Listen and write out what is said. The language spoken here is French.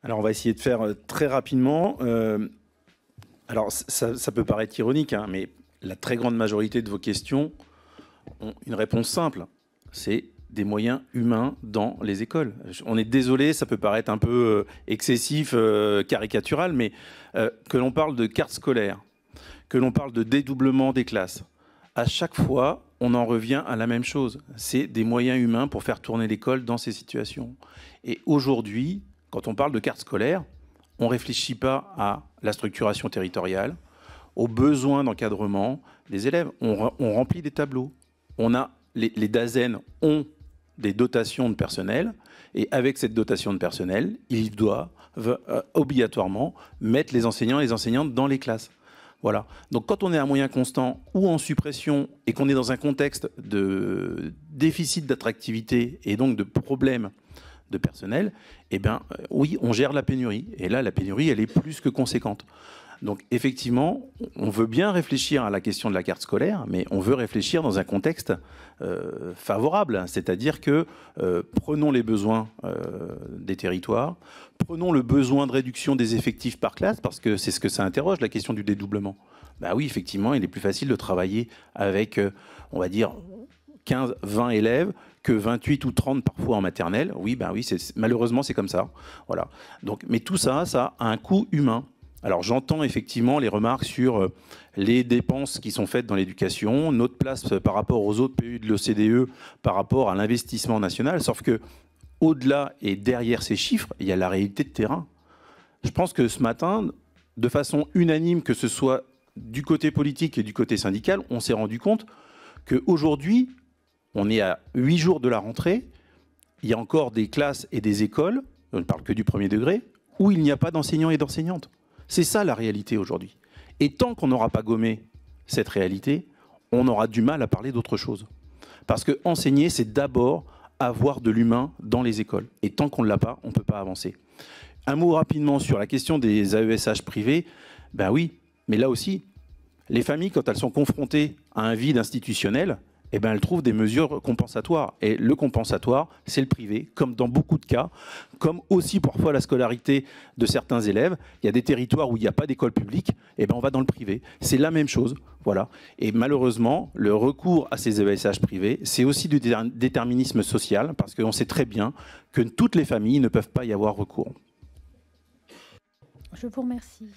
Alors, on va essayer de faire très rapidement. Alors, ça peut paraître ironique, hein, mais la très grande majorité de vos questions ont une réponse simple. C'est des moyens humains dans les écoles. On est désolé, ça peut paraître un peu excessif, caricatural, mais que l'on parle de carte scolaire, que l'on parle de dédoublement des classes, à chaque fois, on en revient à la même chose. C'est des moyens humains pour faire tourner l'école dans ces situations. Et aujourd'hui, quand on parle de carte scolaire, on ne réfléchit pas à la structuration territoriale, aux besoins d'encadrement des élèves. On remplit des tableaux. Les DAZEN ont des dotations de personnel, et avec cette dotation de personnel, ils doivent obligatoirement mettre les enseignants et les enseignantes dans les classes. Voilà. Donc quand on est à moyen constant ou en suppression et qu'on est dans un contexte de déficit d'attractivité et donc de problèmes de personnel, eh bien oui, on gère la pénurie. Et là, la pénurie, elle est plus que conséquente. Donc effectivement, on veut bien réfléchir à la question de la carte scolaire, mais on veut réfléchir dans un contexte favorable. C'est-à-dire que prenons les besoins des territoires, prenons le besoin de réduction des effectifs par classe, parce que c'est ce que ça interroge, la question du dédoublement. Ben oui, effectivement, il est plus facile de travailler avec, on va dire, 15, 20 élèves que 28 ou 30 parfois en maternelle. Oui, ben oui, malheureusement, c'est comme ça. Voilà. Donc, mais tout ça, ça a un coût humain. Alors j'entends effectivement les remarques sur les dépenses qui sont faites dans l'éducation, notre place par rapport aux autres pays de l'OCDE, par rapport à l'investissement national, sauf que au-delà et derrière ces chiffres, il y a la réalité de terrain. Je pense que ce matin, de façon unanime, que ce soit du côté politique et du côté syndical, on s'est rendu compte qu'aujourd'hui, on est à 8 jours de la rentrée, il y a encore des classes et des écoles, on ne parle que du premier degré, où il n'y a pas d'enseignants et d'enseignantes. C'est ça la réalité aujourd'hui. Et tant qu'on n'aura pas gommé cette réalité, on aura du mal à parler d'autre chose. Parce que enseigner, c'est d'abord avoir de l'humain dans les écoles. Et tant qu'on ne l'a pas, on ne peut pas avancer. Un mot rapidement sur la question des AESH privés. Ben oui, mais là aussi, les familles, quand elles sont confrontées à un vide institutionnel, eh ben, elles trouvent des mesures compensatoires. Et le compensatoire, c'est le privé, comme dans beaucoup de cas, comme aussi parfois la scolarité de certains élèves. Il y a des territoires où il n'y a pas d'école publique, eh ben, on va dans le privé. C'est la même chose. Voilà. Et malheureusement, le recours à ces AESH privés, c'est aussi du déterminisme social, parce qu'on sait très bien que toutes les familles ne peuvent pas y avoir recours. Je vous remercie.